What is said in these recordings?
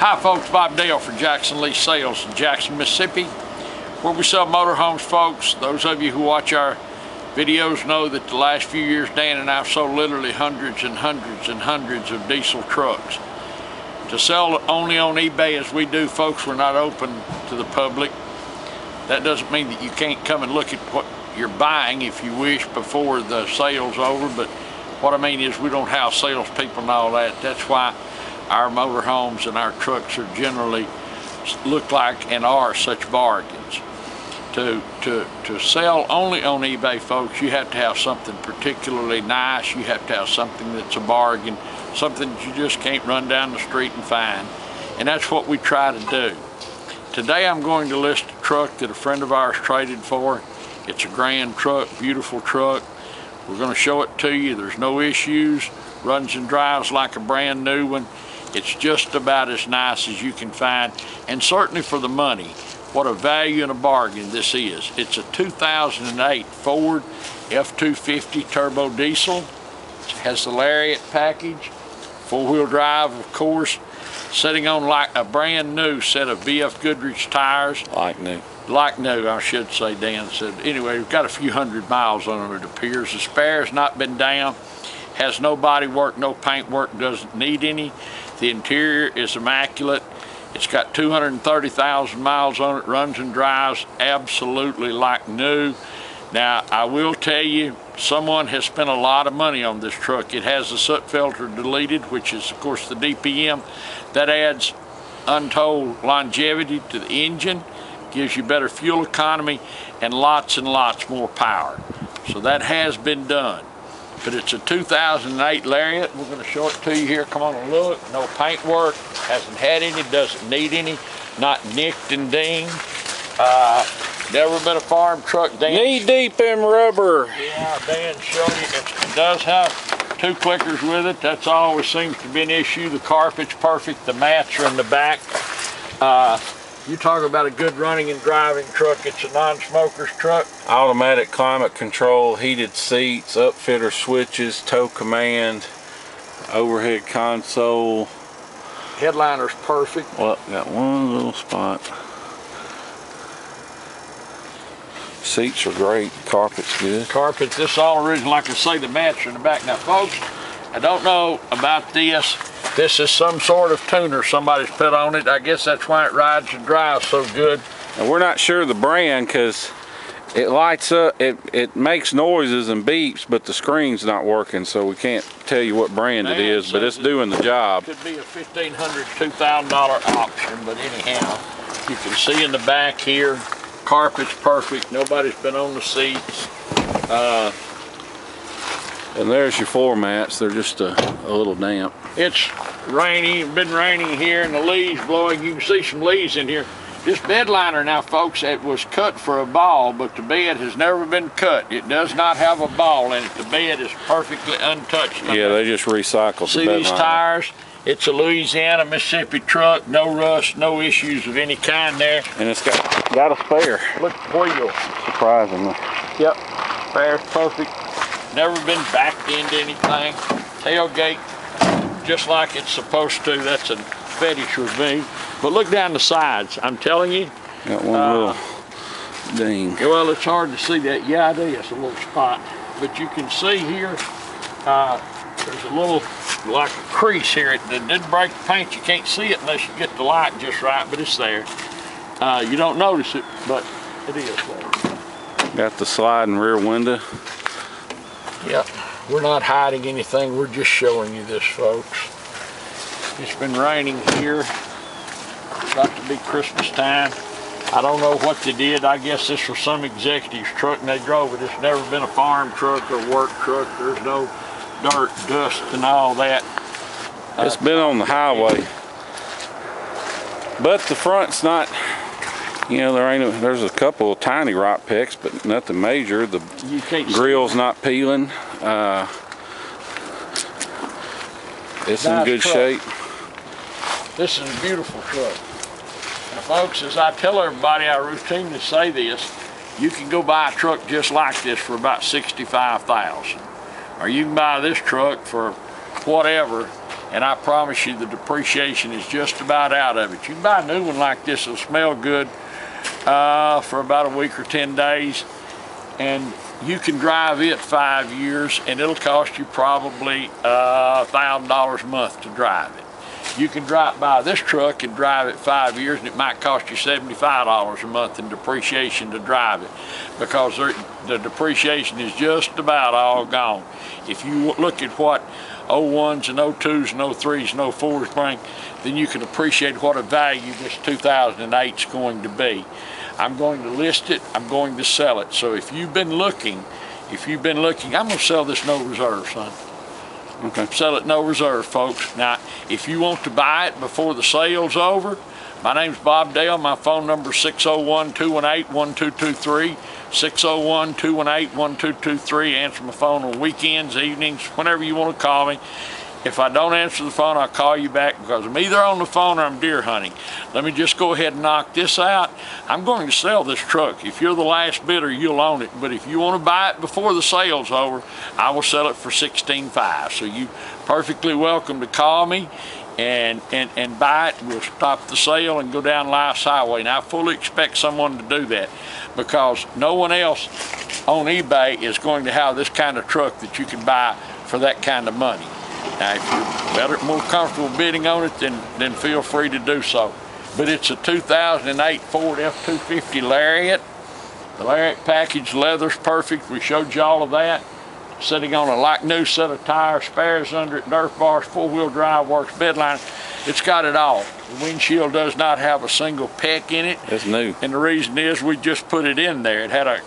Hi folks, Bob Dale for Jackson Lee Sales in Jackson, Mississippi, where we sell motorhomes, folks. Those of you who watch our videos know that the last few years Dan and I have sold literally hundreds and hundreds and hundreds of diesel trucks. To sell only on eBay as we do, folks, we're not open to the public. That doesn't mean that you can't come and look at what you're buying if you wish before the sale's over, but what I mean is we don't have salespeople and all that. That's why our motorhomes and our trucks are generally look like and are such bargains. To sell only on eBay, folks, you have to have something particularly nice. You have to have something that's a bargain, something that you just can't run down the street and find. And that's what we try to do. Today I'm going to list a truck that a friend of ours traded for. It's a grand truck, beautiful truck. We're going to show it to you. There's no issues. Runs and drives like a brand new one. It's just about as nice as you can find, and certainly for the money. What a value and a bargain this is. It's a 2008 Ford F250 turbo diesel. It has the Lariat package, four-wheel drive, of course, sitting on like a brand new set of VF Goodrich tires. Like new. Like new, I should say, Dan said. Anyway, we've got a few hundred miles on it, it appears. The spare's not been down, has no body work, no paint work, doesn't need any. The interior is immaculate. It's got 230,000 miles on it, runs and drives absolutely like new. Now, I will tell you, someone has spent a lot of money on this truck. It has the soot filter deleted, which is, of course, the DPM. That adds untold longevity to the engine, gives you better fuel economy, and lots more power. So that has been done. But it's a 2008 Lariat. We're going to show it to you here. Come on and look. No paint work. Hasn't had any. Doesn't need any. Not nicked and dinged. Never been a farm truck. Dan, knee deep in rubber. Yeah, Dan's showing you. It does have two clickers with it. That's always seems to be an issue. The carpet's perfect. The mats are in the back. You talk about a good running and driving truck. It's a non-smoker's truck. Automatic climate control, heated seats, upfitter switches, tow command, overhead console. Headliner's perfect. Well, got one little spot. Seats are great. Carpet's good. Carpet, this is all original. Like I say, the mats are in the back. Now, folks, I don't know about this. This is some sort of tuner somebody's put on it. I guess that's why it rides and drives so good. And we're not sure the brand because it lights up, it makes noises and beeps, but the screen's not working, so we can't tell you what brand it is, but it's doing the job. It could be a $1,500, $2,000 option, but anyhow, you can see in the back here, carpet's perfect. Nobody's been on the seats. And there's your floor mats. They're just a little damp. It's rainy, been raining here, and the leaves blowing. You can see some leaves in here. This bed liner now, folks, it was cut for a ball, but the bed has never been cut. It does not have a ball in it. The bed is perfectly untouched. Yeah, they just recycled the bed liner. See these tires? It's a Louisiana, Mississippi truck. No rust, no issues of any kind there. And it's got a spare. Look where you surprisingly. Yep, spare's perfect. Never been backed into anything. Tailgate just like it's supposed to. That's a fetish with me. But look down the sides. I'm telling you. Got one little ding. Well, it's hard to see that. Yeah, it is a little spot. But you can see here, there's a little, like a crease here. It didn't break the paint. You can't see it unless you get the light just right, but it's there. You don't notice it, but it is there. Got the sliding rear window. Yep, we're not hiding anything, we're just showing you this, folks. It's been raining here. It's about to be Christmas time. I don't know what they did. I guess this was some executive's truck and they drove it. It's never been a farm truck or work truck. There's no dirt, dust, and all that. It's been on the highway. But the front's not, you know, there's a couple of tiny rock picks, but nothing major. The grill's not peeling. It's in good shape. This is a beautiful truck. Now, folks, as I tell everybody, I routinely say this, you can go buy a truck just like this for about $65,000. Or you can buy this truck for whatever, and I promise you the depreciation is just about out of it. You can buy a new one like this, it'll smell good for about a week or 10 days, and you can drive it 5 years, and it'll cost you probably $1,000 a month to drive it. You can buy this truck and drive it 5 years, and it might cost you $75 a month in depreciation to drive it, because the depreciation is just about all gone. If you look at what 01s and 02s and 03s and 04s bring, then you can appreciate what a value this 2008 is going to be. I'm going to list it, I'm going to sell it. So if you've been looking, I'm going to sell this no reserve, son. Okay. Sell it no reserve, folks. Now, if you want to buy it before the sale's over, my name's Bob Dale. My phone number is 601-218-1223. 601-218-1223. Answer my phone on weekends, evenings, whenever you want to call me. If I don't answer the phone, I'll call you back because I'm either on the phone or I'm deer hunting. Let me just go ahead and knock this out. I'm going to sell this truck. If you're the last bidder, you'll own it. But if you want to buy it before the sale's over, I will sell it for $16,500. So you perfectly welcome to call me and buy it. We'll stop the sale and go down Life's Highway. Now, I fully expect someone to do that because no one else on eBay is going to have this kind of truck that you can buy for that kind of money. Now, if you're more comfortable bidding on it, then feel free to do so. But it's a 2008 Ford F250 Lariat. The Lariat package, leather's perfect. We showed you all of that. Sitting on a like new set of tires, spares under it, Nerf bars, four-wheel drive, works, bedline. It's got it all. The windshield does not have a single peck in it. It's new. And the reason is we just put it in there. It had a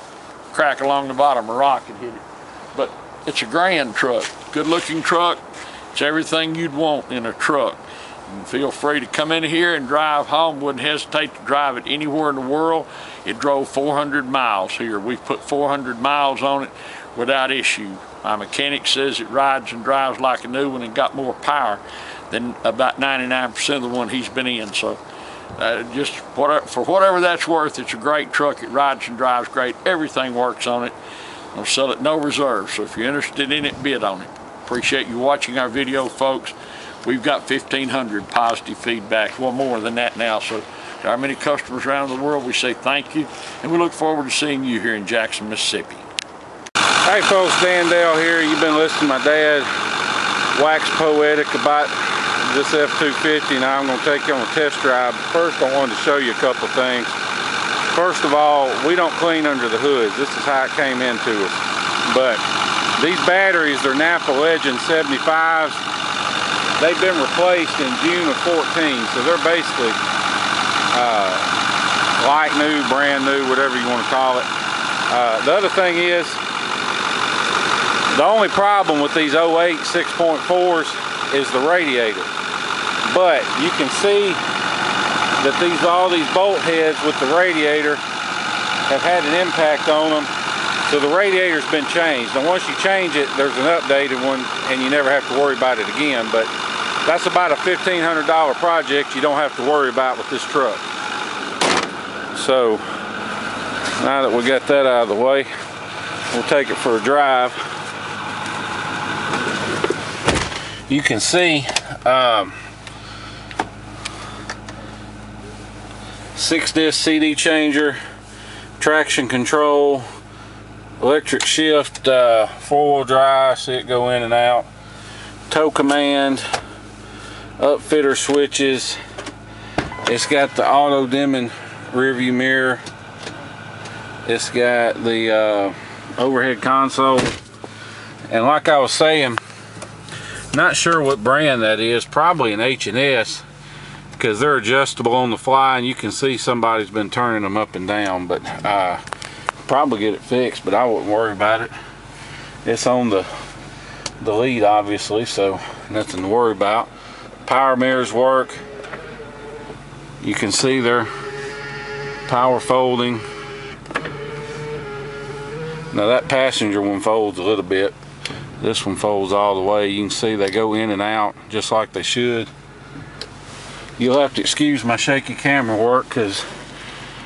crack along the bottom, a rock had hit it. But it's a grand truck, good-looking truck. It's everything you'd want in a truck. And feel free to come in here and drive home. Wouldn't hesitate to drive it anywhere in the world. It drove 400 miles here. We've put 400 miles on it without issue. My mechanic says it rides and drives like a new one and got more power than about 99% of the one he's been in. So just for whatever that's worth, it's a great truck. It rides and drives great. Everything works on it. I'll sell it no reserve. So if you're interested in it, bid on it. Appreciate you watching our video, folks. We've got 1,500 positive feedback, well more than that now. So to our many customers around the world, we say thank you, and we look forward to seeing you here in Jackson, Mississippi. Hey folks, Dan Dale here. You've been listening to my dad wax poetic about this F250. Now I'm going to take you on a test drive. First, I wanted to show you a couple things. First of all, we don't clean under the hoods. This is how it came into us. But these batteries are Napa Legend 75s. They've been replaced in June of 14, so they're basically like new, brand new, whatever you want to call it. The other thing is, the only problem with these 08 6.4s is the radiator. But you can see that all these bolt heads with the radiator have had an impact on them. So the radiator's been changed. Now once you change it, there's an updated one and you never have to worry about it again. But that's about a $1,500 project you don't have to worry about with this truck. So now that we got that out of the way, we'll take it for a drive. You can see 6-disc CD changer, traction control, electric shift, four-wheel drive, see it go in and out, tow command, upfitter switches. It's got the auto dimming rear view mirror. It's got the overhead console, and like I was saying, not sure what brand that is, probably an H&S, because they're adjustable on the fly and you can see somebody's been turning them up and down. But probably get it fixed, but I wouldn't worry about it. It's on the lead obviously, so nothing to worry about. Power mirrors work. You can see they're power folding. Now that passenger one folds a little bit. This one folds all the way. You can see they go in and out just like they should. You'll have to excuse my shaky camera work because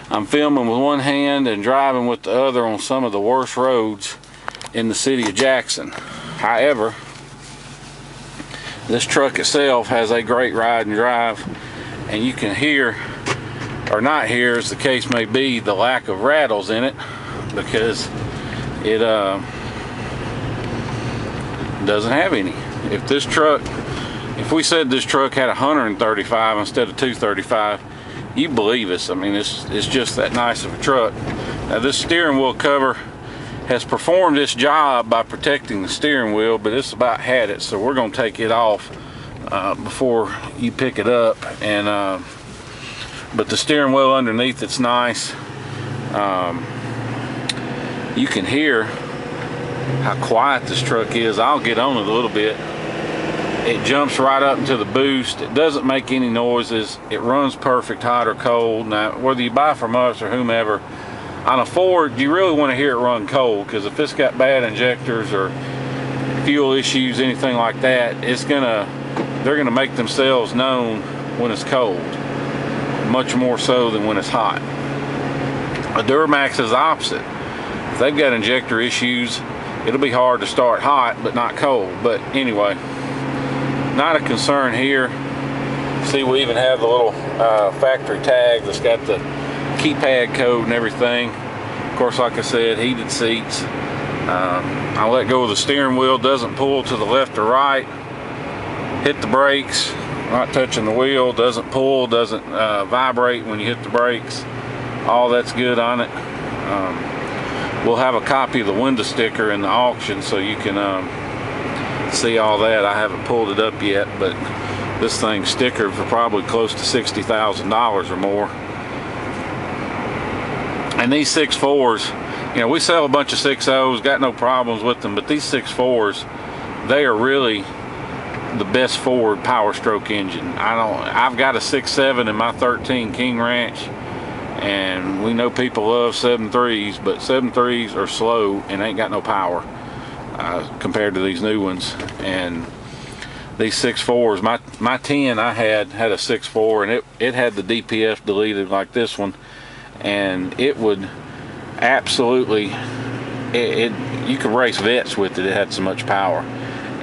I'm filming with one hand and driving with the other on some of the worst roads in the city of Jackson. However, This truck itself has a great ride and drive, and you can hear, or not hear as the case may be, the lack of rattles in it, because it doesn't have any. If we said this truck had 135 instead of 235, you believe us. I mean, it's just that nice of a truck. Now, this steering wheel cover has performed its job by protecting the steering wheel, but it's about had it, so we're going to take it off before you pick it up. And but the steering wheel underneath, it's nice. You can hear how quiet this truck is. I'll get on it a little bit. It jumps right up into the boost. It doesn't make any noises. It runs perfect, hot or cold. Now, whether you buy from us or whomever, on a Ford, you really want to hear it run cold, because if it's got bad injectors or fuel issues, anything like that, they're gonna make themselves known when it's cold, much more so than when it's hot. A Duramax is the opposite. If they've got injector issues, it'll be hard to start hot, but not cold. But anyway, not a concern here. See, we even have the little factory tag that's got the keypad code and everything. Of course, like I said, heated seats. I let go of the steering wheel, doesn't pull to the left or right. Hit the brakes, not touching the wheel, doesn't pull, doesn't vibrate when you hit the brakes. All that's good on it. We'll have a copy of the window sticker in the auction, so you can see all that. I haven't pulled it up yet, but this thing's stickered for probably close to $60,000 or more. And these 6.4s, you know, we sell a bunch of 6.0s, got no problems with them, but these 6.4s, they are really the best Ford Power Stroke engine. I've got a 6.7 in my 13 King Ranch, and we know people love 7.3s, but 7.3s are slow and ain't got no power compared to these new ones. And these 6.4s, my 10 I had a 6.4, and it had the DPF deleted like this one, and it would absolutely, you could race vets with it. It had so much power,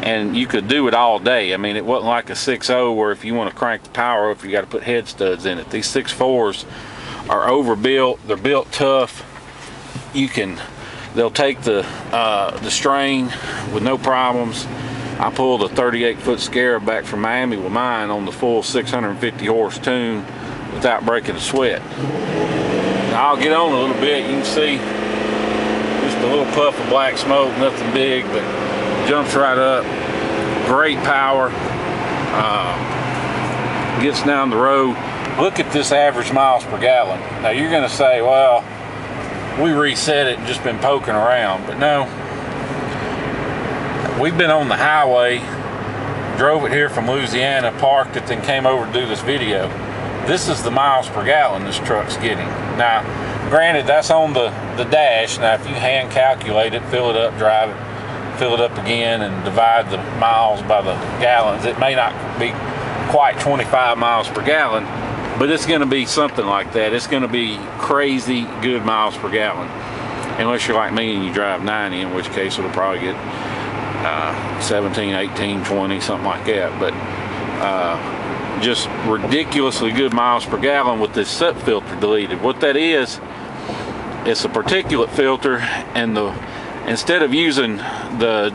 and you could do it all day. I mean, it wasn't like a 6.0 where if you want to crank the power up, you got to put head studs in it. These 6.4s are overbuilt. They're built tough. They'll take the strain with no problems. I pulled a 38-foot Scarab back from Miami with mine on the full 650 horse tune without breaking a sweat. Now, I'll get on a little bit. You can see just a little puff of black smoke, nothing big, but jumps right up. Great power. Gets down the road. Look at this average miles per gallon. Now, you're going to say, well, we reset it and just been poking around, but no. We've been on the highway, drove it here from Louisiana, parked it, then came over to do this video. This is the miles per gallon this truck's getting. Now, granted, that's on the dash. Now, if you hand calculate it, fill it up, drive it, fill it up again, and divide the miles by the gallons, it may not be quite 25 miles per gallon, but it's going to be something like that. It's going to be crazy good miles per gallon, unless you're like me and you drive 90, in which case it'll probably get 17, 18, 20, something like that. But just ridiculously good miles per gallon with this SUP filter deleted. What that is, it's a particulate filter, and instead of using the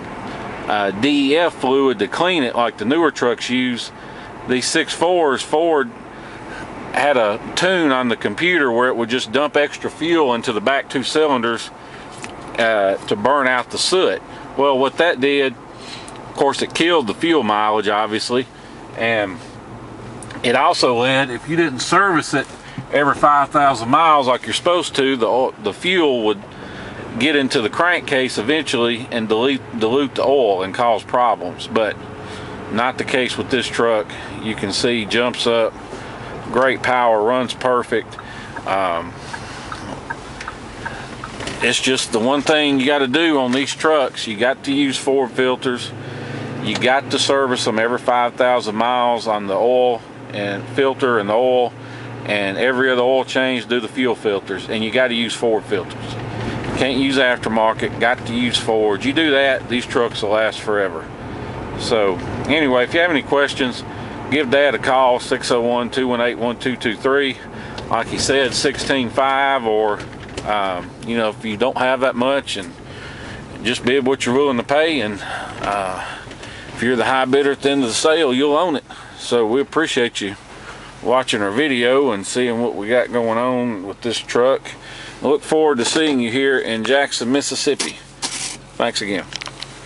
DEF fluid to clean it like the newer trucks use, these 6.4s, Ford had a tune on the computer where it would just dump extra fuel into the back two cylinders to burn out the soot. Well, what that did, of course, it killed the fuel mileage, obviously, and it also led, if you didn't service it every 5,000 miles like you're supposed to, the fuel would get into the crankcase eventually and dilute the oil and cause problems. But not the case with this truck. You can see jumps up, great power, runs perfect. It's just the one thing you got to do on these trucks. You got to use Ford filters. You got to service them every 5,000 miles on the oil and filter and the oil, and every other oil change do the fuel filters, and you got to use Ford filters. You can't use aftermarket. Got to use Ford. You do that, these trucks will last forever. So anyway, if you have any questions, give Dad a call, 601-218-1223. Like he said, 16.5, or you know, if you don't have that much, and just bid what you're willing to pay, and if you're the high bidder at the end of the sale, you'll own it. So we appreciate you watching our video and seeing what we got going on with this truck. I look forward to seeing you here in Jackson, Mississippi. Thanks again.